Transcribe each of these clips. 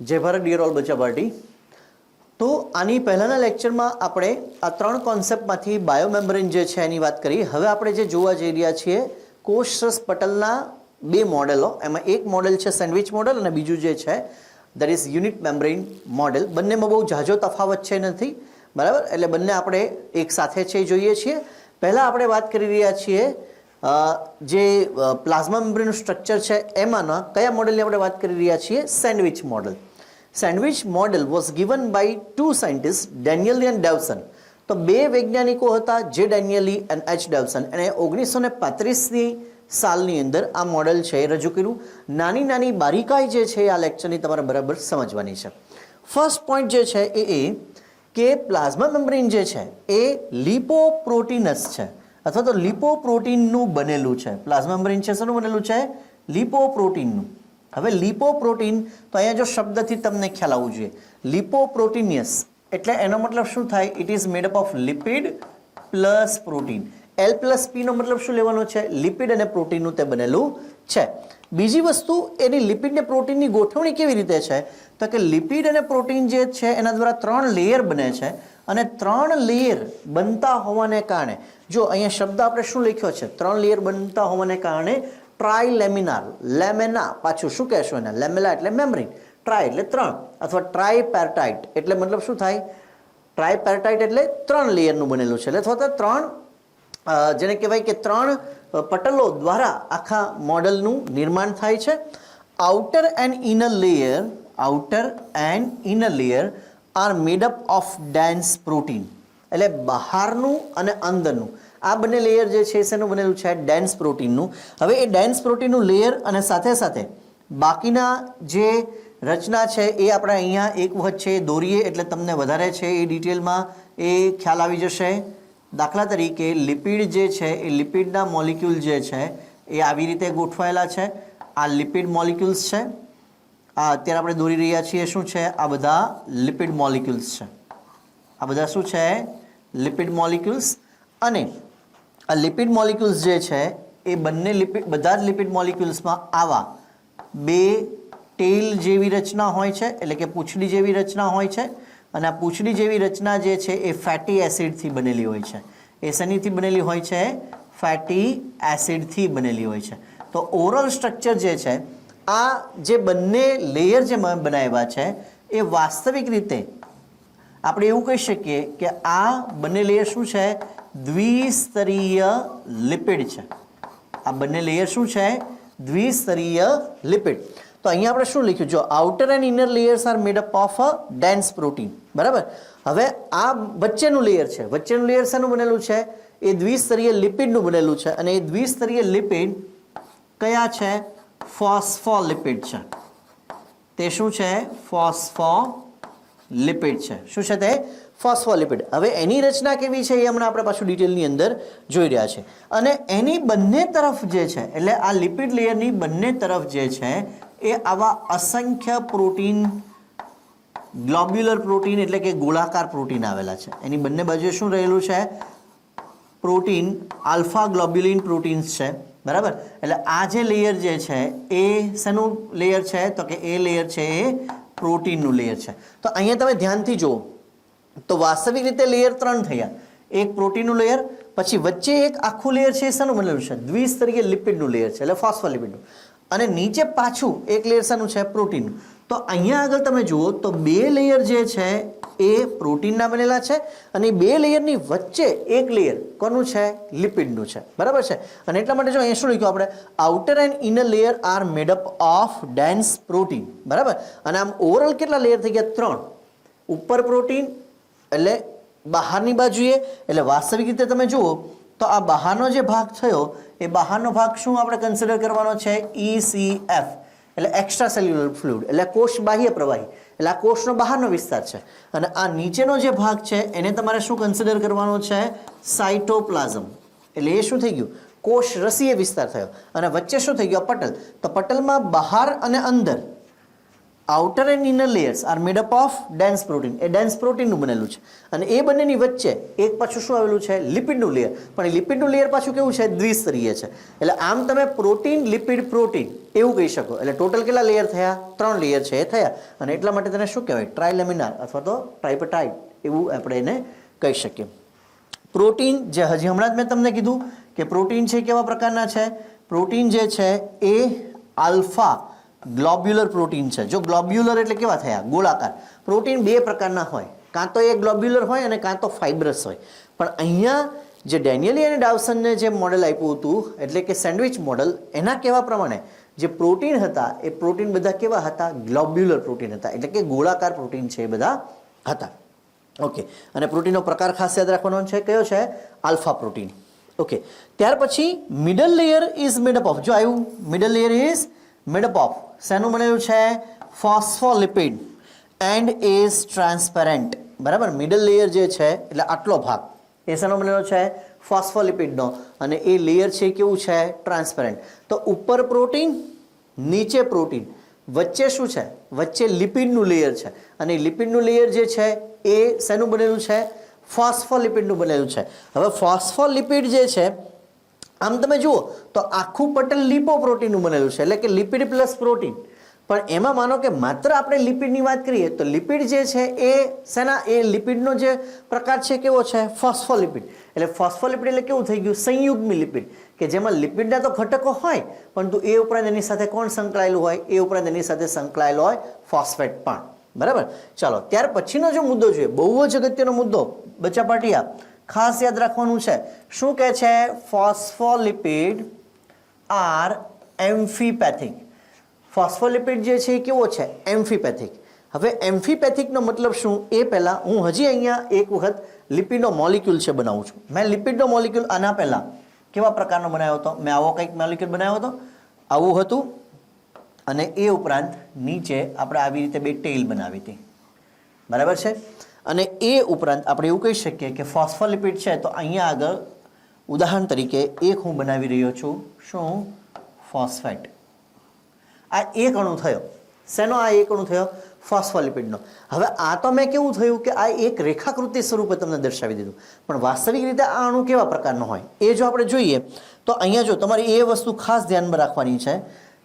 जय Bharat dear all बच्चा party. तो आनी पहलाना लेक्चરમાં આપણે આ ત્રણ કોન્સેપ્ટમાંથી બાયોમેમ્બ્રેન જે છે એની વાત કરી। હવે આપણે જે જોવા જઈ રહ્યા છીએ કોષરસ પટલના બે મોડેલો, એમાં એક મોડેલ છે સેન્ડવિચ મોડેલ અને બીજું જે છે that is unit membrane model. બંનેમાં બહુ ઝાઝો તફાવત છે નથી, બરાબર? એટલે બંને આપણે એક સાથે છે જોઈએ છીએ। પહેલા આપણે વાત કરી રહ્યા છીએ જે પ્લાઝ્મા મેમ્બ્રેનનું સ્ટ્રક્ચર છે એમાંના કયા મોડેલની આપણે વાત કરી રહ્યા છીએ? Sandwich model. Sandwich model was given by two scientist, Danielli and Davson. તો બે વૈજ્ઞાનિકો હતા, જે ડેનિયલી એન્ડ એચ ડેવસન, અને 1935ની સાલની અંદર આ મોડેલ છે એ રજૂ કર્યું। નાની નાની બારીકાઈ જે છે આ લેક્ચરની તમારે બરાબર સમજવાની છે। ફર્સ્ટ પોઈન્ટ જે છે એ કે પ્લાઝ્મા મેમ્બ્રેન જે છે એ લિપોપ્રોટીનસ છે અથવા તો લિપોપ્રોટીનનું બનેલું છે। પ્લાઝ્મા મેમ્બ્રેન છે શેનું બનેલું છે? લિપોપ્રોટીનનું। હવે લિપોપ્રોટીન, તો અહીંયા જો શબ્દથી તમને ખ્યાલ આવવું જોઈએ, લિપોપ્રોટીનિયસ એટલે એનો મતલબ શું થાય? It is made up of lipid plus protein. L plus P નો મતલબ શું લેવાનો છે? લિપિડ અને પ્રોટીનનું તે બનેલું છે। બીજી વસ્તુ, એની લિપિડ ને પ્રોટીનની ગોઠવણી કેવી રીતે છે? તો કે લિપિડ અને પ્રોટીન જે છે એના દ્વારા ત્રણ લેયર બને છે, અને ત્રણ લેયર બનતા હોવાને કારણે, જો અહીંયા શબ્દ આપણે શું લખ્યો છે? ત્રણ લેયર બનતા હોવાને કારણે ટ્રાયલેમિનાર, લેમેના પાછું શું કહેશો એને? લેમેલા એટલે મેમ્બ્રેન, ટ્રાય એટલે ત્રણ, અથવા ટ્રાયપેર્ટાઇટ એટલે મતલબ શું થાય? ટ્રાયપેર્ટાઇટ એટલે ત્રણ લેયરનું બનેલું છે, અથવા તો ત્રણ જેને કહેવાય કે ત્રણ પટલો દ્વારા આખા મોડલનું નિર્માણ થાય છે। Outer and inner layer, outer and inner layer are made up of dense protein. એટલે બહારનું અને અંદરનું આ બંને લેયર જે છે શેનું બનેલું છે? ડેન્સ પ્રોટીનનું। હવે એ ડેન્સ પ્રોટીનનું લેયર અને સાથે સાથે બાકીના જે રચના છે એ આપણે અહીંયા એક વખત છે દોરીએ એટલે તમને વધારે છે એ ડિટેલમાં એ ખ્યાલ આવી જશે। દાખલા તરીકે લિપિડ જે છે એ લિપિડના મોલિક્યુલ જે છે એ આવી રીતે ગોઠવાયેલા છે। આ લિપિડ મોલિક્યુલ્સ છે, આ અત્યારે આપણે દોરી રહ્યા છીએ શું છે? આ બધા લિપિડ મોલિક્યુલ્સ છે। આ બધા શું છે? Lipid molecules. અને આ લિપિડ મોલિક્યુલ્સ જે છે એ બંને બધા જ લિપિડ મોલિક્યુલ્સમાં આવા બે ટેલ જેવી રચના હોય છે, એટલે કે પૂંછડી જેવી રચના હોય છે, અને આ પૂંછડી જેવી રચના જે છે એ ફેટી એસિડથી બનેલી હોય છે। એ શેનીથી બનેલી હોય છે? ફેટી એસિડથી બનેલી હોય છે। તો ઓરલ સ્ટ્રક્ચર જે છે, આ જે બંને લેયર જે બનાવ્યા છે એ વાસ્તવિક રીતે આપણે એવું કહી શકીએ કે આ બંને લેયર શું છે? દ્વિસ્તરીય લિપિડ છે। આ બંને લેયર શું છે? દ્વિસ્તરીય લિપિડ। તો અહીંયા આપણે શું લખ્યું? જો outer and inner layers are made up of dense protein, બરાબર? હવે આ વચ્ચેનું લેયર છે, વચ્ચેનું લેયર શેનું બનેલું છે? એ દ્વિસ્તરીય લિપિડનું બનેલું છે, અને એ દ્વિસ્તરીય લિપિડ કયા છે? ફોસ્ફોલિપિડ છે। તે શું છે? ફોસ્ફોલિપિડ છે। શું છે તે? ફોસ્ફોલિપિડ। હવે એની રચના કેવી છે એ હમણાં આપણે પાછું ડિટેલની અંદર જોઈ રહ્યા છે। અને એની બંને તરફ જે છે, એટલે આ લિપિડ લેયરની બંને તરફ જે છે એ આવા અસંખ્ય પ્રોટીન, ગ્લોબ્યુલર પ્રોટીન એટલે કે ગોળાકાર પ્રોટીન આવેલા છે। એની બંને બાજુએ શું રહેલું છે? પ્રોટીન, આલ્ફા ગ્લોબ્યુલિન પ્રોટીન્સ છે, બરાબર? એટલે આ જે લેયર જે છે એ શેનું લેયર છે? તો કે એ લેયર છે એ પ્રોટીનનું લેયર છે। તો અહીંયા તમે ધ્યાનથી જુઓ તો વાસ્તવિક રીતે લેયર ત્રણ થયા, એક પ્રોટીનનું લેયર, પછી વચ્ચે એક આખું લેયર છે એ શેનું બનેલું છે? દ્વિસ્તરીય લિપિડનું લેયર છે, એટલે ફોસ્ફોલિપિડનું, અને નીચે પાછું એક લેયર શેનું છે? પ્રોટીનનું। તો અહીંયા આગળ તમે જુઓ તો બે લેયર જે છે એ પ્રોટીનના બનેલા છે, અને બે લેયરની વચ્ચે એક લેયર કોનું છે? લિપિડનું છે, બરાબર છે? અને એટલા માટે જો અહીંયા શું લખ્યું આપણે? Outer and inner layer are made up of dense protein, બરાબર? અને આમ ઓવરઓલ કેટલા લેયર થઈ ગયા? ત્રણ। ઉપર પ્રોટીન એટલે બહારની બાજુએ, એટલે વાસ્તવિક રીતે તમે જુઓ તો આ બહારનો જે ભાગ થયો એ બહારનો ભાગ શું આપણે કન્સિડર કરવાનો છે? ECF એટલે એક્સ્ટ્રા સેલ્યુલર ફ્લુઇડ, એટલે કોષ બાહ્ય પ્રવાહી, એટલે આ કોષનો બહારનો વિસ્તાર છે। અને આ નીચેનો જે ભાગ છે એને તમારે શું કન્સિડર કરવાનો છે? સાઇટોપ્લાઝમ, એટલે એ શું થઈ ગયું? કોષ રસીય વિસ્તાર થયો। અને વચ્ચે શું થઈ ગયો? પટલ। તો પટલમાં બહાર અને અંદર outer and inner layers are made up of dense protein, એ ડેન્સ પ્રોટીનનું બનેલું છે. અને એ બંનેની વચ્ચે એક પાછું શું આવેલું છે? લિપિડનું લેયર. પણ એ લિપિડનું લેયર પાછું કેવું છે? દ્વિસ્તરીય છે. એટલે આમ તમે પ્રોટીન લિપિડ પ્રોટીન એવું કહી શકો. એટલે ટોટલ કેટલા લેયર થયા? 3 લેયર છે એ થયા. અને એટલા માટે તેને શું કહેવાય? ટ્રાયલેમિનાર અથવા તો ટ્રાઇપેટાઇડ એવું આપણે એને કહી શકીએ. પ્રોટીન જે હજી હમણાં જ મેં તમને કીધું કે પ્રોટીન છે કેવા પ્રકારના છે? પ્રોટીન જે છે એ આલ્ફા ગ્લોબ્યુલર પ્રોટીન છે. જો ગ્લોબ્યુલર એટલે કેવા થયા? ગોળાકાર. પ્રોટીન 2 પ્રકારના હોય, કાં તો એ ગ્લોબ્યુલર હોય અને કાં તો ફાઇબ્રસ હોય. પણ અહીંયા જે ડેનિયલી અને ડાવસનને જે મોડેલ આપ્યું હતું એટલે કે સેન્ડવિચ મોડેલ, એના કહેવા પ્રમાણે જે પ્રોટીન હતા એ પ્રોટીન બધા કેવા હતા? ગ્લોબ્યુલર પ્રોટીન હતા. એટલે કે ગોળાકાર પ્રોટીન છે એ બધા હતા. ઓકે. અને પ્રોટીનનો પ્રકાર ખાસ યાદ રાખવાનો છે, કયો છે? Alpha protein. ઓકે. ત્યાર પછી મિડલ લેયર ઇઝ મેડઅપ ઓફ, જો આવ્યું મિડલ લેયર ઇઝ મેડઅપ ઓફ શેનું બનેલું છે? Phospholipid and is transparent. બરાબર. મિડલ લેયર જે છે એટલે આટલો ભાગ એ શેનો બનેલો છે? ફોસ્ફોલિપિડનો. અને એ લેયર છે કેવું છે? ટ્રાન્સપેરેન્ટ. તો ઉપર પ્રોટીન, નીચે પ્રોટીન, વચ્ચે શું છે? વચ્ચે લિપિડનું લેયર છે. અને લિપિડનું લેયર જે છે એ શેનું બનેલું છે? ફોસ્ફોલિપિડનું બનેલું છે. હવે ફોસ્ફોલિપિડ જે છે આમ તમે જુઓ તો આખું પટલ લિપોપ્રોટીનનું બનેલું છે, એટલે કે લિપિડ પ્લસ પ્રોટીન. પણ એમાં માનો કે માત્ર આપણે લિપિડની વાત કરીએ તો લિપિડ જે છે એ શેના? એ લિપિડનો જે પ્રકાર છે કેવો છે? ફોસ્ફોલિપિડ. એટલે ફોસ્ફોલિપિડ એટલે કેવું થઈ ગયું? સંયુગ્મી લિપિડ, કે જેમાં લિપિડના તો ઘટકો હોય પરંતુ એ ઉપરાંત એની સાથે કોણ સંકળાયેલું હોય? એ ઉપરાંત એની સાથે સંકળાયેલો હોય ફોસ્ફેટ પણ. બરાબર. ચાલો ત્યાર પછીનો જો મુદ્દો જોઈએ, બહુ જ અગત્યનો મુદ્દો બચ્ચા પાટિયા, ખાસ યાદ રાખવાનું છે. શું કહે છે? Phospholipid R એમ્ફીપેથિક. ફોસ્ફોલિપિડ જે છે એ કેવો છે? એમ્ફીપેથિક. હવે એમ્ફીપેથિકનો મતલબ શું? એ પહેલાં હું હજી અહીંયા એક વખત લિપિડનો મોલિક્યુલ છે બનાવું છું. મેં લિપિડનો મોલિક્યુલ આના પહેલાં કેવા પ્રકારનો બનાવ્યો હતો? મેં આવો કંઈક મોલિક્યુલ બનાવ્યો હતો, આવું હતું. અને એ ઉપરાંત નીચે આપણે આવી રીતે 2 ટેલ બનાવી હતી. બરાબર છે. અને એ ઉપરાંત આપણે એવું કહી શકીએ કે ફોસ્ફોલિપિડ છે તો અહીંયા આગળ ઉદાહરણ તરીકે એક હું બનાવી રહ્યો છું. શું? ફોસ્ફેટ. આ એક અણુ થયો. શેનો આ એક અણુ થયો? ફોસ્ફોલિપિડનો. હવે આ તો મેં કેવું થયું કે આ એક રેખાકૃતિ સ્વરૂપે તમને દર્શાવી દીધું. પણ વાસ્તવિક રીતે આ અણુ કેવા પ્રકારનો હોય એ જો આપણે જોઈએ તો અહીંયા જો તમારે એ વસ્તુ ખાસ ધ્યાનમાં રાખવાની છે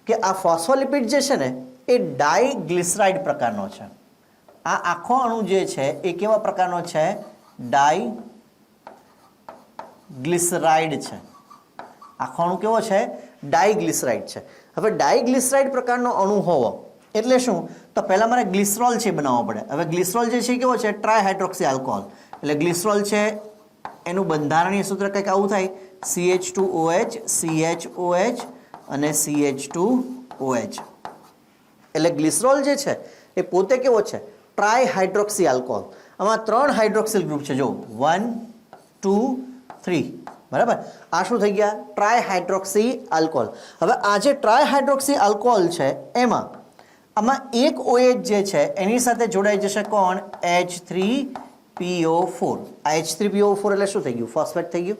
કે આ ફોસ્ફોલિપિડ જે છે ને એ ડાયગ્લિસરાઇડ પ્રકારનો છે. આ આખો અણુ જે છે એ કેવા પ્રકારનો છે? ડાયગ્લિસરાઇડ છે. આખો અણુ કેવો છે? ડાયગ્લિસરાઇડ છે. હવે ડાયગ્લિસરાઇડ પ્રકારનો અણુ હોવો એટલે શું? તો પહેલાં મારે ગ્લિસરોલ છે બનાવવો પડે. હવે ગ્લિસરોલ જે છે કેવો છે? ટ્રાયહાઇડ્રોક્સી આલ્કોહોલ. એટલે ગ્લિસરોલ છે એનું બંધારણીય સૂત્ર કંઈક આવું થાય: CH2OH, CHOH અને CH2OH. એટલે ગ્લિસરોલ જે છે એ પોતે કેવો છે? ટ્રાયહાઇડ્રોક્સી આલ્કોહોલ. આમાં 3 હાઇડ્રોક્સિલ ગ્રુપ છે. જો 1, 2, 3. બરાબર. આ શું થઈ ગયા? ટ્રાયહાઇડ્રોક્સી આલ્કોહોલ. હવે આ જે ટ્રાયહાઇડ્રોક્સી આલ્કોહોલ છે એમાં આમાં એક OH જે છે એની સાથે જોડાઈ જશે કોણ? H3PO4. આ H3PO4 એટલે શું થઈ ગયું? ફોસ્ફેટ થઈ ગયું.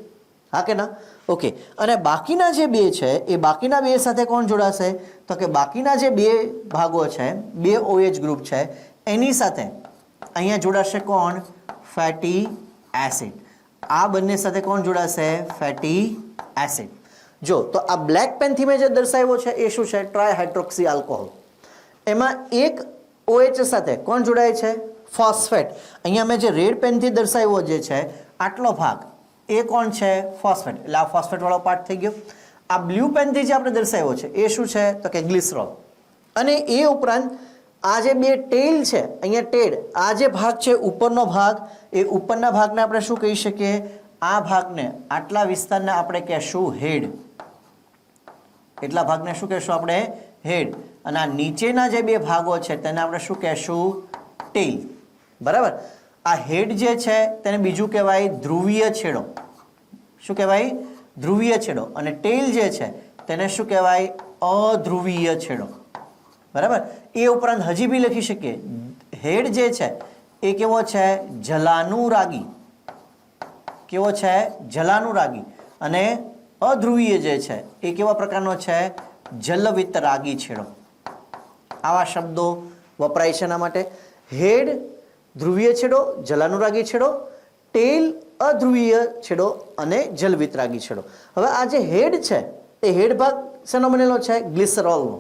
હા કે ના? ઓકે. અને બાકીના જે 2 છે એ બાકીના 2 સાથે કોણ જોડાશે? તો કે બાકીના જે 2 ભાગો છે, 2 OH ગ્રુપ છે એની સાથે અહીંયા જોડાશે કોણ? Fatty acid. આ બંને સાથે કોણ જોડાશે? Fatty acid. જો તો આ બ્લેક પેનથી મેં જે દર્શાવ્યો છે એ શું છે? ટ્રાયહાઇડ્રોક્સી આલ્કોહોલ. એમાં એક OH સાથે કોણ જોડાય છે? ફોસ્ફેટ. અહીંયા મેં જે રેડ પેનથી દર્શાવ્યો જે છે આટલો ભાગ એ કોણ છે? ફોસ્ફેટ. એટલે આ ફોસ્ફેટ વાળો પાર્ટ થઈ ગયો. આ બ્લુ પેનથી જે આપણે દર્શાવ્યો છે એ શું છે? તો કે ગ્લિસરોલ. અને એ ઉપરાંત આ જે 2 ટેલ છે અહીંયા ટેડ, આ જે ભાગ છે ઉપરનો ભાગ, એ ઉપરના ભાગને આપણે શું કહી શકીએ? આ ભાગને, આટલા વિસ્તારને આપણે કહેશું હેડ. એટલા ભાગને શું કહેશું આપણે? હેડ. અને આ નીચેના જે 2 ભાગો છે તેને આપણે શું કહેશું? ટેલ. બરાબર. આ હેડ જે છે તેને બીજું કહેવાય ધ્રુવીય છેડો. શું કહેવાય? ધ્રુવીય છેડો. અને ટેલ જે છે તેને શું કહેવાય? અધ્રુવીય છેડો. બરાબર. એ ઉપરાંત હજી બી લખી શકીએ હેડ જે છે એ કેવો છે? જલાનુરાગી. કેવો છે? જલાનુરાગી. અને અધ્રુવીય જે છે એ કેવા પ્રકારનો છે? જલવિતરાગી છેડો. આવા શબ્દો વપરાય છે એના માટે. હેડ ધ્રુવીય છેડો, જલાનુરાગી છેડો, ટેલ અધ્રુવીય છેડો અને જલવિતરાગી છેડો. હવે આ જે હેડ છે એ હેડ ભાગ શેનો બનેલો છે? ગ્લિસરોલનો.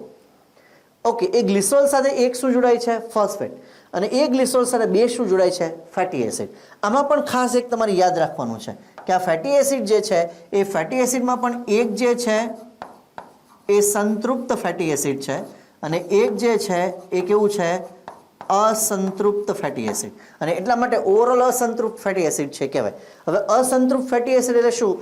ઓકે, એ ગ્લિસરોલ સાથે એક શું જોડાય છે? ફોસ્ફેટ. અને એ ગ્લિસરોલ સાથે બે શું જોડાય છે? Fatty acid. આમાં પણ ખાસ એક તમારે યાદ રાખવાનું છે કે આ ફેટી એસિડ જે છે એ ફેટી એસિડમાં પણ એક જે છે એ સંતૃપ્ત ફેટી એસિડ છે અને એક જે છે એ કેવું છે? અસંતૃપ્ત ફેટી એસિડ. અને એટલા માટે ઓવરઓલ અસંતૃપ્ત ફેટી એસિડ છે કહેવાય. હવે અસંતૃપ્ત ફેટી એસિડ એટલે શું?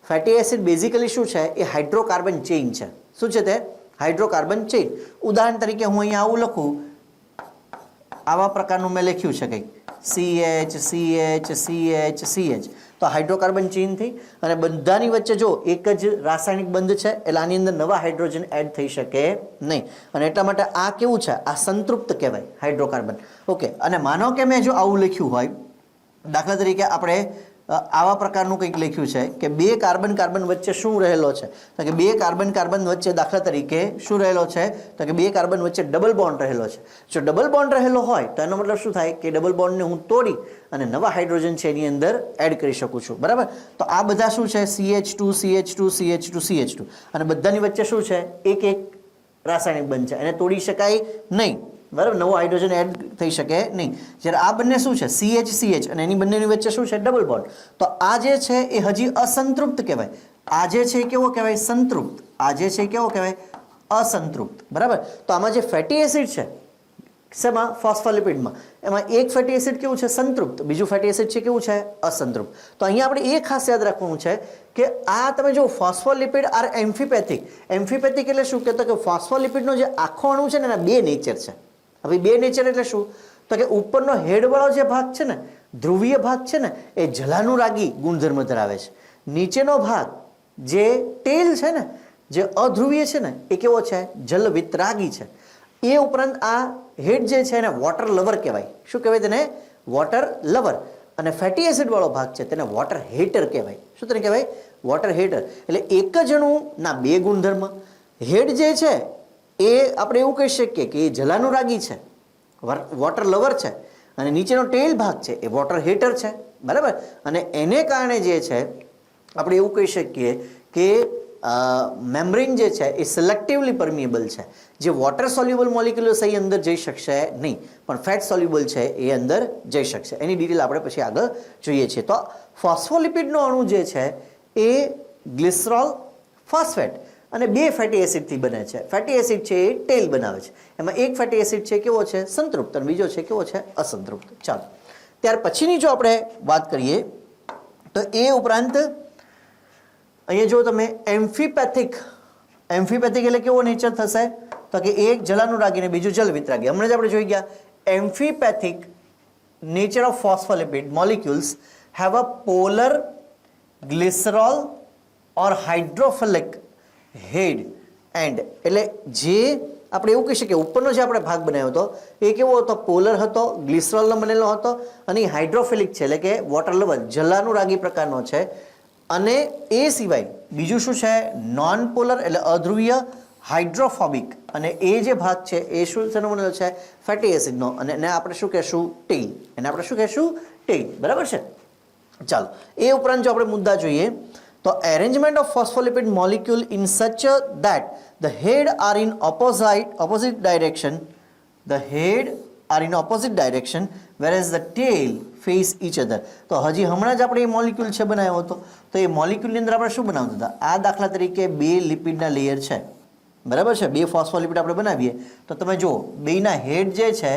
ફેટી એસિડ બેઝિકલી શું છે? એ હાઇડ્રોકાર્બન ચેઇન છે. શું છે તે? Hydrocarbon chain. ઉદાહરણ તરીકે હું અહીંયા આવું લખું, આવા પ્રકારનું મેં લખ્યું છે કંઈક CH. તો હાઇડ્રોકાર્બન ચેઇન થઈ અને બધાની વચ્ચે જો એક જ રાસાયણિક બંધ છે એટલે આની અંદર નવા હાઇડ્રોજન એડ થઈ શકે નહીં. અને એટલા માટે આ કેવું છે? આ સંતૃપ્ત કહેવાય હાઇડ્રોકાર્બન. ઓકે, અને માનો કે મેં જો આવું લખ્યું હોય, દાખલા તરીકે આપણે આવા પ્રકારનું કંઈક લખ્યું છે કે બે કાર્બન કાર્બન વચ્ચે શું રહેલો છે? તો કે બે કાર્બન કાર્બન વચ્ચે દાખલા તરીકે શું રહેલો છે? તો કે બે કાર્બન વચ્ચે ડબલ બોન્ડ રહેલો છે. જો ડબલ બોન્ડ રહેલો હોય તો એનો મતલબ શું થાય? કે ડબલ બોન્ડને હું તોડી અને નવા હાઇડ્રોજન છે એની અંદર એડ કરી શકું છું. બરાબર? તો આ બધા શું છે? CH2 અને બધાની વચ્ચે શું છે? એક એક રાસાયણિક બંધ છે, એને તોડી શકાય નહીં. બરાબર? નવો હાઇડ્રોજન એડ થઈ શકે નહીં. જ્યારે આ બંને શું છે? CH અને એની બંનેની વચ્ચે શું છે? Double bond. તો આ જે છે એ હજી અસંતૃપ્ત કહેવાય. આ જે છે કેવો કહેવાય? સંતૃપ્ત. આ જે છે કેવો કહેવાય? અસંતૃપ્ત. બરાબર? તો આમાં જે ફેટી એસિડ છે શેમાં? ફોસ્ફોલિપિડમાં. એમાં એક ફેટી એસિડ કેવું છે? સંતૃપ્ત. બીજું ફેટી એસિડ છે કેવું છે? અસંતૃપ્ત. તો અહીંયા આપણે એ ખાસ યાદ રાખવાનું છે કે આ તમે જો ફોસ્ફોલિપિડ આર એમ્ફીપેથિક. એમ્ફીપેથિક એટલે શું? કહેતો કે ફોસ્ફોલિપિડનો જે આખો અણુ છે ને એના બે નેચર છે. હવે બે નેચર એટલે શું? તો કે ઉપરનો હેડવાળો જે ભાગ છે ને, ધ્રુવીય ભાગ છે ને, એ જલાનુરાગી ગુણધર્મ ધરાવે છે. નીચેનો ભાગ જે ટેલ છે ને, જે અધ્રુવીય છે ને, એ કેવો છે? જલવિતરાગી છે. એ ઉપરાંત આ હેડ જે છે એને વોટર લવર કહેવાય. શું કહેવાય તેને? Water lover. અને ફેટી એસિડ વાળો ભાગ છે તેને વોટર હેટર કહેવાય. શું તેને કહેવાય? Water hater. એટલે એક જ અણુના બે ગુણધર્મ. હેડ જે છે એ આપણે એવું કહી શકીએ કે એ જલાનુરાગી છે, વોટર લવર છે, અને નીચેનો ટેલ ભાગ છે એ વોટર હેટર છે. બરાબર? અને એને કારણે જે છે આપણે એવું કહી શકીએ કે મેમ્બ્રેન જે છે એ સિલેક્ટિવલી પરમિએબલ છે. જે વોટર સોલ્યુબલ મોલિક્યુલ્સ અહીં અંદર જઈ શકશે નહીં, પણ ફેટ સોલ્યુબલ છે એ અંદર જઈ શકશે. એની ડિટેલ આપણે પછી આગળ જોઈએ છીએ. તો ફોસ્ફોલિપિડનો અણુ જે છે એ ગ્લિસરોલ, ફોસ્ફેટ અને બે ફેટી એસિડથી બને છે. ફેટી એસિડ છે એ ટેલ બનાવે છે. એમાં એક ફેટી એસિડ છે કેવો છે? સંતૃપ્ત. અને બીજો છે કેવો છે? અસંતૃપ્ત. ચાલો, ત્યાર પછીની જો આપણે વાત કરીએ તો એ ઉપરાંત અહીંયા જો તમે એમ્ફીપેથિક એટલે કેવો નેચર થશે? તો કે એક જલાનુરાગી ને બીજું જલવિતરાગી. હમણાં જ આપણે જોઈ ગયા એમ્ફીપેથિક nature of phospholipid molecules have a polar glycerol or hydrophilic head end. એટલે જે આપણે એવું કહી શકીએ ઉપરનો જે આપણે ભાગ બનાવ્યો હતો એ કેવો હતો? પોલર હતો, ગ્લિસરોલનો બનેલો હતો અને હાઇડ્રોફિલિક છે એટલે કે વોટર લવર, જલાનુરાગી પ્રકારનો છે. અને એ સિવાય બીજું શું છે? નોન પોલર એટલે અધ્રુવીય, હાઇડ્રોફોબિક. અને એ જે ભાગ છે એ શું શેનો બનેલો છે? ફેટી એસિડનો. અને એને આપણે શું કહેશું? ટેલ. એને આપણે શું કહેશું? ટેલ. બરાબર છે? ચાલો, એ ઉપરાંત જો આપણે મુદ્દા જોઈએ તો arrangement of phospholipid molecule in such that the head are in opposite direction, whereas the tail face each other. તો હજી હમણાં જ આપણે એ મોલિક્યુલ છે બનાવ્યો હતો, તો એ મોલિક્યુલની અંદર આપણે શું બનાવતા હતા? આ દાખલા તરીકે બે લિપિડના લેયર છે, બરાબર છે? બે ફોસ્ફોલિપિડ આપણે બનાવીએ તો તમે જુઓ બેના હેડ જે છે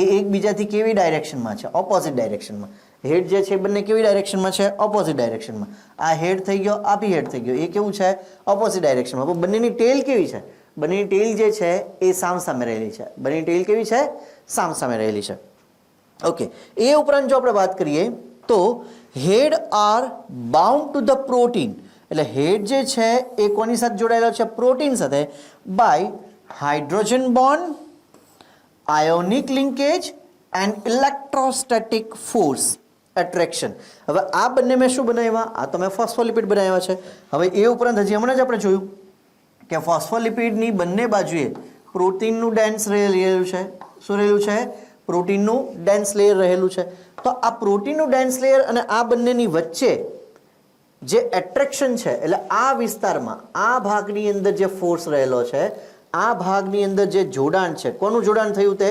એ એકબીજાથી કેવી ડાયરેક્શનમાં છે? ઓપોઝિટ ડાયરેક્શનમાં. હેડ જે છે બંને કેવી ડાયરેક્શનમાં છે? ઓપોઝિટ ડાયરેક્શનમાં. આ હેડ થઈ ગયો, આ બી હેડ થઈ ગયો, એ કેવું છે? ઓપોઝિટ ડાયરેક્શનમાં. પણ બંનેની ટેલ કેવી છે? બંનેની ટેલ જે છે એ સામસામે રહેલી છે. બંનેની ટેલ કેવી છે? સામસામે રહેલી છે. ઓકે, એ ઉપરાંત જો આપણે વાત કરીએ તો head are bound to the protein. એટલે હેડ જે છે એ કોની સાથે જોડાયેલો છે? પ્રોટીન સાથે. By hydrogen bond, ionic linkage and electrostatic force attraction. હવે આ બંને મેં શું બનાવ્યા? આ તો મેં ફોસ્ફોલિપિડ બનાવ્યા છે. હવે એ ઉપરાંત હજી હમણાં જ આપણે જોયું કે ફોસ્ફોલિપિડની બંને બાજુએ પ્રોટીનનું ડેન્સ રહેલું છે. શું રહેલું છે? પ્રોટીનનું ડેન્સ લેયર રહેલું છે. તો આ પ્રોટીનનું ડેન્સ લેયર અને આ બંનેની વચ્ચે જે એટ્રેક્શન છે, એટલે આ વિસ્તારમાં આ ભાગની અંદર જે ફોર્સ રહેલો છે, આ ભાગની અંદર જે જોડાણ છે, કોનું જોડાણ થયું? તે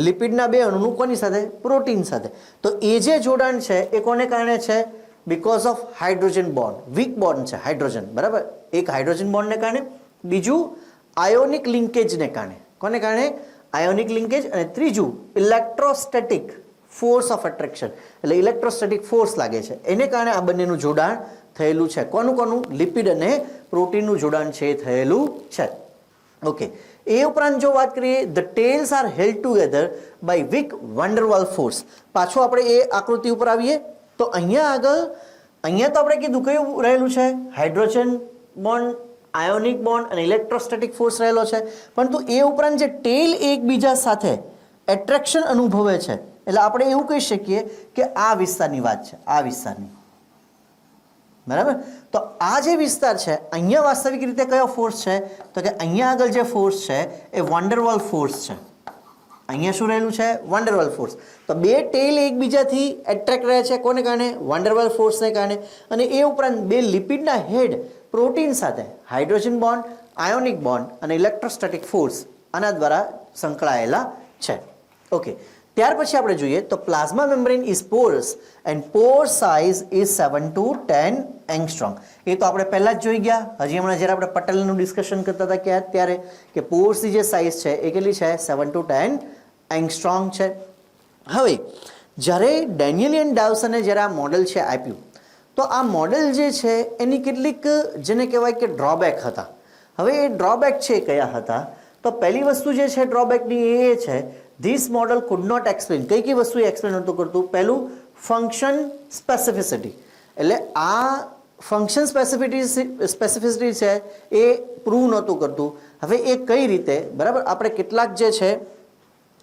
લિપિડના બે અણુનું કોની સાથે? પ્રોટીન સાથે. તો એ જે જોડાણ છે એ કોને કારણે છે? Because of hydrogen bond, weak bond છે હાઇડ્રોજન, બરાબર? એક હાઇડ્રોજન બોન્ડને કારણે, બીજું આયોનિક લિંકેજને કારણે. કોને કારણે? Ionic linkage. અને ત્રીજું ઇલેક્ટ્રોસ્ટેટિક ફોર્સ ઓફ એટ્રેક્શન, એટલે ઇલેક્ટ્રોસ્ટેટિક ફોર્સ લાગે છે, એને કારણે આ બંનેનું જોડાણ થયેલું છે. કોનું? લિપિડ અને પ્રોટીનનું જોડાણ છે એ થયેલું છે. ઓકે. એ ઉપરાંત જો વાત કરીએ, the tails are held together by weak van der Waals force. પાછું આપણે એ આકૃતિ ઉપર આવીએ તો અહીંયા તો આપણે કીધું કયું રહેલું છે? હાઇડ્રોજન બોન્ડ, આયોનિક બોન્ડ અને ઇલેક્ટ્રોસ્ટેટિક ફોર્સ રહેલો છે. પરંતુ એ ઉપરાંત જે ટેલ એકબીજા સાથે એટ્રેક્શન અનુભવે છે, એટલે આપણે એવું કહી શકીએ કે આ વિસ્તારની વાત છે, આ વિસ્તારની, બરાબર? તો આ જે વિસ્તાર છે, અહીંયા વાસ્તવિક રીતે કયો ફોર્સ છે? તો કે અહીંયા આગળ જે ફોર્સ છે એ વન્ડરવાલ ફોર્સ છે. અહીંયા શું રહેલું છે? વન્ડરવાલ ફોર્સ. તો બે ટેલ એકબીજાથી એટ્રેક્ટ રહે છે, કોને કારણે? વન્ડરવાલ ફોર્સને કારણે. અને એ ઉપરાંત બે લિપિડના હેડ પ્રોટીન સાથે હાઇડ્રોજન બોન્ડ, આયોનિક બોન્ડ અને ઇલેક્ટ્રોસ્ટેટિક ફોર્સ આના દ્વારા સંકળાયેલા છે. ઓકે. ત્યાર પછી આપણે જોઈએ તો plasma membrane is Porus and Por size is 7 to 10 angstrom. એ તો આપણે પહેલા જ જોઈ ગયા. હજી હમણાં જ્યારે આપણે પટેલનું ડિસ્કશન કરતા હતા કે ત્યારે કે પોર્સની જે સાઇઝ છે એ કેટલી છે? 7 to 10 એંગસ્ટ્રોમ છે. હવે જ્યારે ડેનિયલ ડાવસને જ્યારે આ મોડેલ છે આપ્યું, તો આ મોડેલ જે છે એની કેટલીક જેને કહેવાય કે ડ્રોબેક હતા. હવે એ ડ્રોબેક છે કયા હતા? તો પહેલી વસ્તુ જે છે ડ્રોબેકની એ છે, this model could not explain. કઈ વસ્તુ એક્સપ્લેન નહોતું કરતું? પહેલું ફંક્શન સ્પેસિફિસિટી, એટલે આ ફંક્શન સ્પેસિફિસિટી છે એ પ્રૂવ નહોતું કરતું. હવે એ કઈ રીતે? બરાબર, આપણે કેટલાક જે છે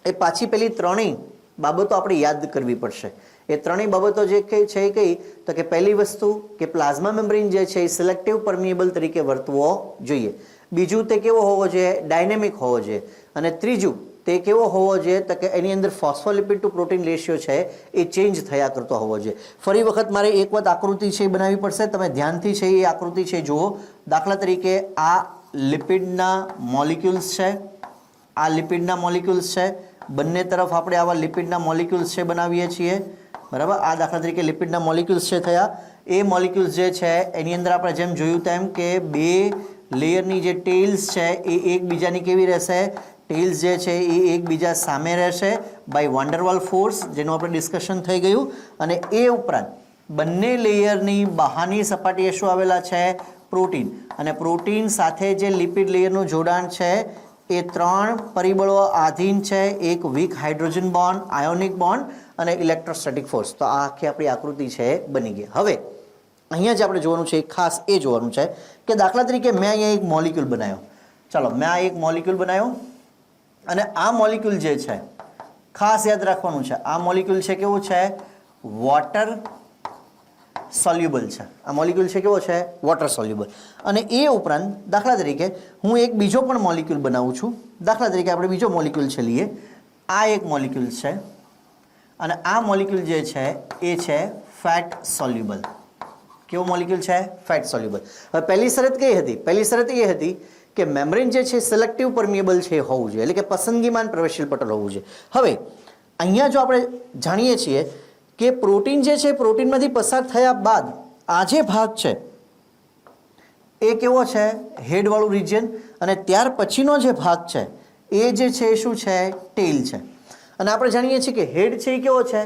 એ પાછી પેલી ત્રણેય બાબતો આપણે યાદ કરવી પડશે. એ ત્રણેય બાબતો જે છે એ કઈ? તો કે પહેલી વસ્તુ કે પ્લાઝમા મેમ્બ્રેન જે છે એ સિલેક્ટિવ પરમિએબલ તરીકે વર્તવો જોઈએ. બીજું, તે કેવો હોવો જોઈએ? ડાયનેમિક હોવો જોઈએ. અને ત્રીજું, તે કેવો હોવો જોઈએ? તો કે એની અંદર ફોસ્ફોલિપિડ ટુ પ્રોટીન રેશિયો છે એ ચેન્જ થયા કરતો હોવો જોઈએ. ફરી વખત મારે એક વખત આકૃતિ છે એ બનાવવી પડશે. તમે ધ્યાનથી છે એ આકૃતિ છે જુઓ. દાખલા તરીકે આ લિપિડના મોલિક્યુલ્સ છે, આ લિપિડના મોલિક્યુલ્સ છે. બંને તરફ આપણે આવા લિપિડના મોલિક્યુલ્સ છે બનાવીએ છીએ, બરાબર? આ દાખલા તરીકે લિપિડના મોલિક્યુલ્સ છે થયા. એ મોલિક્યુલ્સ જે છે એની અંદર આપણે જેમ જોયું તેમ કે બે લેયરની જે ટેલ્સ છે એ એકબીજાની કેવી રહેશે? ટેલ્સ જે છે એ એકબીજા સામે રહેશે બાય વન્ડરવાલ ફોર્સ, જેનું આપણે ડિસ્કશન થઈ ગયું. અને એ ઉપરાંત બંને લેયરની બહારની સપાટીએ શું આવેલા છે? પ્રોટીન. અને પ્રોટીન સાથે જે લિપિડ લેયરનું જોડાણ છે એ ત્રણ પરિબળો આધીન છે. એક weak hydrogen bond, ionic bond અને ઇલેક્ટ્રોસ્ટેટિક ફોર્સ. તો આ આખી આપણી આકૃતિ છે બની ગઈ. હવે અહીંયા જે આપણે જોવાનું છે ખાસ એ જોવાનું છે કે દાખલા તરીકે મેં અહીંયા એક મોલિક્યુલ બનાવ્યો. ચાલો, મેં આ એક મોલિક્યુલ બનાવ્યો અને આ મોલિક્યુલ જે છે ખાસ યાદ રાખવાનું છે, આ મોલિક્યુલ છે કેવું છે? વોટર સોલ્યુબલ છે. આ મોલિક્યુલ છે કેવો છે? Water soluble. અને એ ઉપરાંત દાખલા તરીકે હું એક બીજો પણ મોલિક્યુલ બનાવું છું. દાખલા તરીકે આપણે બીજો મોલિક્યુલ છે લઈએ. આ એક મોલિક્યુલ છે અને આ મોલિક્યુલ જે છે એ છે ફેટ સોલ્યુબલ. કેવો મોલિક્યુલ છે? Fat soluble. હવે પહેલી શરત કઈ હતી? પહેલી શરત એ હતી કે મેમ્બ્રેન જે છે સિલેક્ટિવ પરમિએબલ છે હોવું જોઈએ, એટલે કે પસંદગીમાન પ્રવેશશીલ પટલ હોવું જોઈએ. હવે અહીંયા જો આપણે જાણીએ છીએ કે પ્રોટીન જે છે પ્રોટીનમાંથી પસાર થયા બાદ આ જે ભાગ છે એ કેવો છે? હેડવાળું રિજિયન. અને ત્યાર પછીનો જે ભાગ છે એ જે છે એ શું છે? ટેલ છે. અને આપણે જાણીએ છીએ કે હેડ છે એ કેવો છે?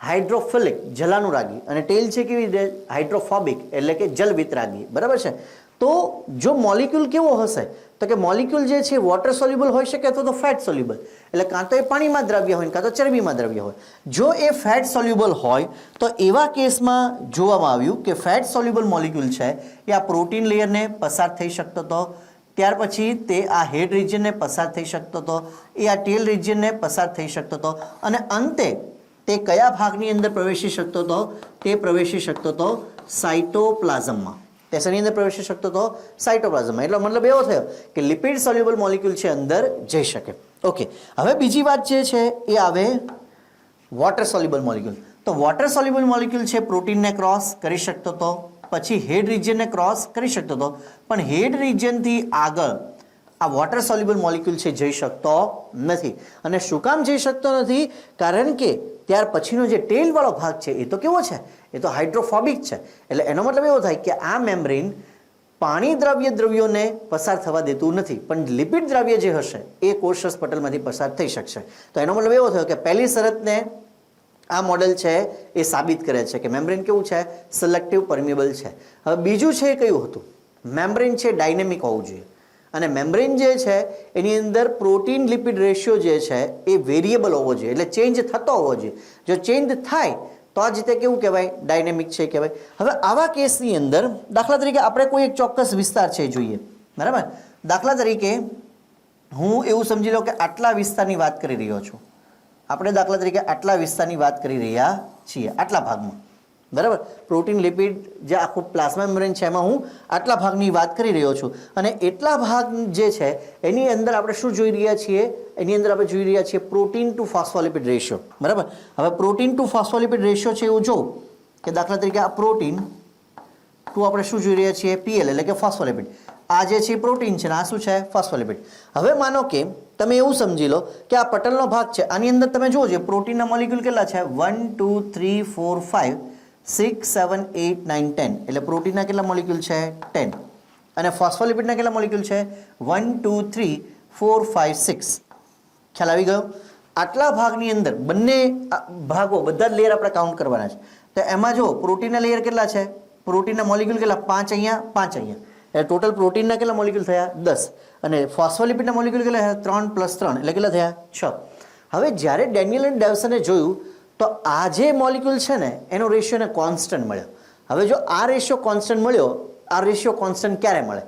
હાઇડ્રોફિલિક, જલાનુરાગી. અને ટેલ છે કેવી રીતે? હાઇડ્રોફોબિક, એટલે કે જલવિતરાગી, બરાબર છે? તો જો મોલિક્યુલ કેવો હશે? તો કે મોલિક્યુલ જે છે વોટર સોલ્યુબલ હોઈ શકે અથવા તો ફેટ સોલ્યુબલ, એટલે કાં તો એ પાણીમાં દ્રવ્ય હોય કાં તો ચરબીમાં દ્રવ્ય હોય. જો એ ફેટ સોલ્યુબલ હોય તો એવા કેસમાં જોવામાં આવ્યું કે ફેટ સોલ્યુબલ મોલિક્યુલ છે એ આ પ્રોટીન લેયરને પસાર થઈ શકતો હતો, ત્યાર પછી તે આ હેડ રિજિયનને પસાર થઈ શકતો હતો, એ આ ટેલ રિજિયનને પસાર થઈ શકતો હતો અને અંતે તે કયા ભાગની અંદર પ્રવેશી શકતો હતો? તે પ્રવેશી શકતો હતો સાઇટોપ્લાઝમમાં. તે શેની અંદર પ્રવેશી શકતો હતો? સાયટોપ્લાઝમમાં. એટલે મતલબ એવો થયો કે લિપિડ સોલ્યુબલ મોલિક્યુલ છે અંદર જઈ શકે. ઓકે, હવે બીજી વાત જે છે એ આવે વોટર સોલ્યુબલ મોલિક્યુલ. તો વોટર સોલ્યુબલ મોલિક્યુલ છે પ્રોટીનને ક્રોસ કરી શકતો હતો, પછી હેડ રિજિયનને ક્રોસ કરી શકતો હતો, પણ હેડ રિજિયનથી આગળ આ વોટર સોલ્યુબલ મોલિક્યુલ છે જઈ શકતો નથી. અને શું કામ જઈ શકતો નથી? કારણ કે ત્યાર પછીનો જે ટેલ વાળો ભાગ છે એ તો કેવો છે? એ તો હાઇડ્રોફોબિક છે. એટલે એનો મતલબ એવો થાય કે આ મેમ્બ્રેન પાણી દ્રવ્યોને પસાર થવા દેતું નથી, પણ લિપિડ દ્રવ્ય જે હશે એ કોષરસ પટલમાંથી પસાર થઈ શકશે. તો એનો મતલબ એવો થયો કે પહેલી શરતને આ મોડેલ છે એ સાબિત કરે છે કે મેમ્બ્રેન કેવું છે? સિલેક્ટિવ પરમિએબલ છે. હવે બીજું છે એ કયું હતું? મેમ્બ્રેન છે ડાયનેમિક હોવું જોઈએ. અને મેમ્બ્રેન જે છે એની અંદર પ્રોટીન લિપિડ રેશિયો જે છે એ વેરિયેબલ હોવો જોઈએ, એટલે ચેન્જ થતો હોવો જોઈએ. જો ચેન્જ થાય તો જ તે કેવું કહેવાય? ડાયનેમિક છે કહેવાય. હવે આવા કેસની અંદર દાખલા તરીકે આપણે કોઈ એક ચોક્કસ વિસ્તાર છે જોઈએ, બરાબર? દાખલા તરીકે હું એવું સમજી લો કે આટલા વિસ્તારની વાત કરી રહ્યો છું. આપણે દાખલા તરીકે આટલા વિસ્તારની વાત કરી રહ્યા છીએ, આટલા ભાગમાં, બરાબર? પ્રોટીન લિપિડ જે આખું પ્લાઝ્મા મેમ્બ્રેન છે એમાં હું આટલા ભાગની વાત કરી રહ્યો છું. અને એટલા ભાગ જે છે એની અંદર આપણે શું જોઈ રહ્યા છીએ? એની અંદર આપણે જોઈ રહ્યા છીએ પ્રોટીન ટુ ફોસ્ફોલિપિડ રેશિયો, બરાબર? હવે પ્રોટીન ટુ ફોસ્ફોલિપિડ રેશિયો છે એવું જો કે દાખલા તરીકે આ પ્રોટીન ટુ આપણે શું જોઈ રહ્યા છીએ? PL એટલે કે ફોસ્ફોલિપિડ. આ જે છે પ્રોટીન છે ને આ શું છે? ફોસ્ફોલિપિડ. હવે માનો કે તમે એવું સમજી લો કે આ પટલનો ભાગ છે, આની અંદર તમે જોજો પ્રોટીનના મોલિક્યુલ કેટલા છે? 1 2 3 4 5 6 7 8 9 10. એટલે પ્રોટીનના કેટલા મોલિક્યુલ છે? 10. અને ફોસ્ફોલિપિડના કેટલા મોલિક્યુલ છે? 1 2 3 4 5 6. ખ્યાલ આવી ગયો? આટલા ભાગની અંદર બંને ભાગો બધા જ લેયર આપણે કાઉન્ટ કરવાના છે. તો એમાં જો પ્રોટીનના લેયર કેટલા છે? પ્રોટીનના મોલિક્યુલ કેટલા? 5 અહીંયા, 5 અહીંયા. એટલે ટોટલ પ્રોટીનના કેટલા મોલિક્યુલ થયા? 10. અને ફોસ્ફોલિપિડના મોલિક્યુલ કેટલા થયા? 3 + 3 એટલે કેટલા થયા? 6. હવે જ્યારે ડેનિયલ એન્ડ ડેવસને જોયું તો આ જે મોલિક્યુલ છે ને એનો રેશિયોને કોન્સ્ટન્ટ મળ્યો. હવે જો આ રેશિયો કોન્સ્ટન્ટ મળ્યો, આ રેશિયો કોન્સ્ટન્ટ ક્યારે મળે?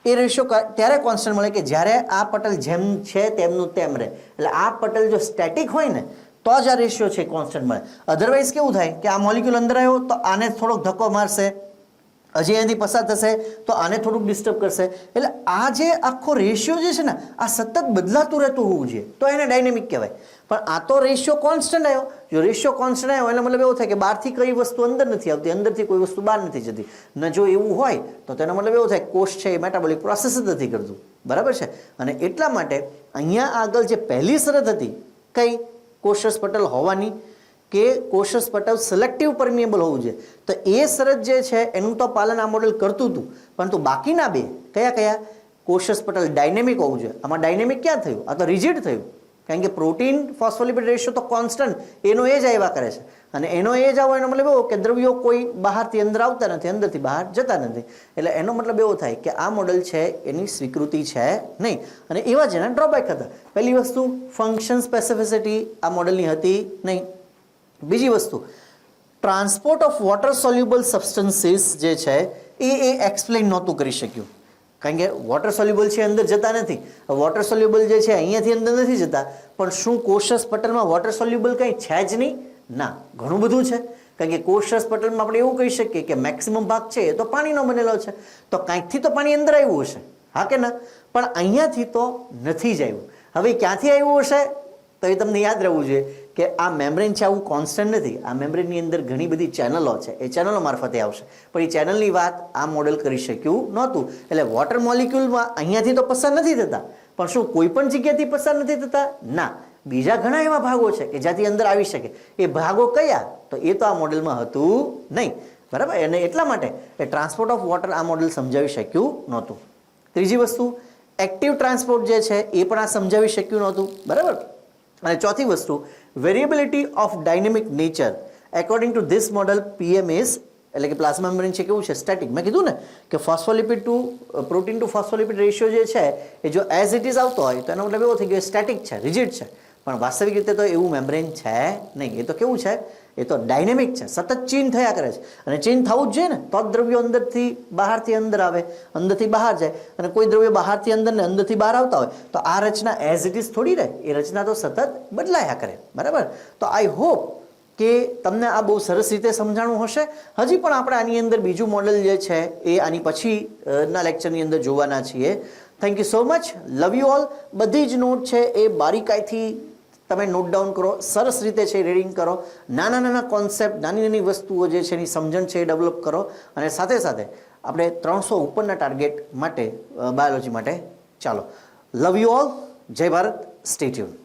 એ રેશિયો ત્યારે કોન્સ્ટન્ટ મળે કે જ્યારે આ પટલ જેમ છે તેમનું તેમ રહે. એટલે આ પટલ જો સ્ટેટિક હોય ને તો જ આ રેશિયો છે કોન્સ્ટન્ટ મળે. અધરવાઇઝ કેવું થાય કે આ મોલિક્યુલ અંદર આવ્યો તો આને થોડોક ધક્કો મારશે, હજી અહીંયાથી પસાર થશે તો આને થોડુંક ડિસ્ટર્બ કરશે. એટલે આ જે આખો રેશિયો જે છે ને આ સતત બદલાતું રહેતું હોવું જોઈએ તો એને ડાયનેમિક કહેવાય. પણ આ તો રેશિયો કોન્સ્ટન્ટ આવ્યો. જો રેશિયો કોન્સ્ટન્ટ આવ્યો એટલે મતલબ એવું થાય કે બહારથી કઈ વસ્તુ અંદર નથી આવતી, અંદરથી કોઈ વસ્તુ બહાર નથી જતી. ને જો એવું હોય તો તેનો મતલબ એવો થાય કોષ છે એ મેટાબોલિક પ્રોસેસ જ નથી કરતું, બરાબર છે? અને એટલા માટે અહીંયા આગળ જે પહેલી શરત હતી કઈ? કોષરસ પટલ હોવાની કે કોષરસ પટલ સિલેક્ટિવ પરમિએબલ હોવું જોઈએ. તો એ શરત જે છે એનું તો પાલન આ મોડેલ કરતું હતું, પરંતુ બાકીના બે કયા કયા? કોષરસ પટલ ડાયનેમિક હોવું જોઈએ. આમાં ડાયનેમિક ક્યાં થયું? આ તો રિજિડ થયું. કારણ કે પ્રોટીન ફોસ્ફોલિપિડ રેશિયો તો કોન્સ્ટન્ટ એનો એ જ આવ્યા કરે છે. અને એનો એ જ આવો એનો મતલબ એવો કે દ્રવ્યો કોઈ બહારથી અંદર આવતા નથી, અંદરથી બહાર જતા નથી. એટલે એનો મતલબ એવો થાય કે આ મોડેલ છે એની સ્વીકૃતિ છે નહીં. અને એવા જ એના ડ્રોબેક હતા. પહેલી વસ્તુ ફંક્શન સ્પેસિફિસિટી આ મોડેલની હતી નહીં. બીજી વસ્તુ transport of water soluble substances જે છે એ એક્સપ્લેન નહોતું કરી શક્યું. કારણ કે વોટર સોલ્યુબલ છે અંદર જતા નથી. વોટર સોલ્યુબલ જે છે અહીંયાથી અંદર નથી જતા, પણ શું કોષરસ પટલમાં વોટર સોલ્યુબલ કંઈ છે જ નહીં? ના, ઘણું બધું છે. કારણ કે કોષરસ પટલમાં આપણે એવું કહી શકીએ કે મેક્સિમમ ભાગ છે એ તો પાણીનો બનેલો છે, તો કાંઈકથી તો પાણી અંદર આવ્યું હશે, હા કે ના? પણ અહીંયાથી તો નથી જ આવ્યું. હવે ક્યાંથી આવ્યું હશે તો એ તમને યાદ રહેવું જોઈએ કે આ મેમ્બ્રેન છે આવું કોન્સ્ટન્ટ નથી. આ મેમ્બ્રેનની અંદર ઘણી બધી ચેનલો છે, એ ચેનલો મારફતે આવશે. પણ એ ચેનલની વાત આ મોડેલ કરી શક્યું નહોતું. એટલે વોટર મોલિક્યુલમાં અહીંયાથી તો પસાર નથી થતા, પણ શું કોઈ પણ જગ્યાથી પસાર નથી થતા? ના, બીજા ઘણા એવા ભાગો છે કે જ્યાંથી અંદર આવી શકે. એ ભાગો કયા? તો એ તો આ મોડેલમાં હતું નહીં, બરાબર? અને એટલા માટે એ ટ્રાન્સપોર્ટ ઓફ વોટર આ મોડેલ સમજાવી શક્યું નહોતું. ત્રીજી વસ્તુ એક્ટિવ ટ્રાન્સપોર્ટ જે છે એ પણ આ સમજાવી શક્યું નહોતું, બરાબર? અને ચોથી વસ્તુ variability of dynamic nature according to this model PM is એટલે કે પ્લાઝ્મા મેમ્બ્રેન છે કેવું છે? સ્ટેટિક. મેં કીધું ને કે phospholipid to protein to phospholipid ratio જે છે એ જો એઝ ઇટ ઇઝ આવતો હોય તો એનો મતલબ એવો થઈ ગયો સ્ટેટિક છે, રિજિડ છે. પણ વાસ્તવિક રીતે તો એવું મેમ્બ્રેન છે નહીં. એ તો કેવું છે? એ તો ડાયનેમિક છે, સતત ચેન્જ થયા કરે છે. અને ચેન્જ થવું જ જોઈએ ને તો જ દ્રવ્યો અંદરથી બહારથી અંદર આવે, અંદરથી બહાર જાય. અને કોઈ દ્રવ્ય બહારથી અંદર ને અંદરથી બહાર આવતા હોય તો આ રચના એઝ ઇટ ઇઝ થોડી રહે. એ રચના તો સતત બદલાયા કરે, બરાબર? તો આઈ હોપ કે તમને આ બહુ સરસ રીતે સમજાણું હશે. હજી પણ આપણે આની અંદર બીજું મોડેલ જે છે એ આની પછી ના લેક્ચરની અંદર જોવાના છીએ. Thank you so much. Love you all. બધી જ નોટ છે એ બારીકાઈથી તમે નોટ ડાઉન કરો, સરસ રીતે છે રીડિંગ કરો, નાના નાના કોન્સેપ્ટ, નાની નાની વસ્તુઓ જે છે એની સમજણ છે એ ડેવલપ કરો, અને સાથે સાથે આપણે 300 ઉપરના ટાર્ગેટ માટે બાયોલોજી માટે ચાલો. Love you all. જય ભારત. Stay tune.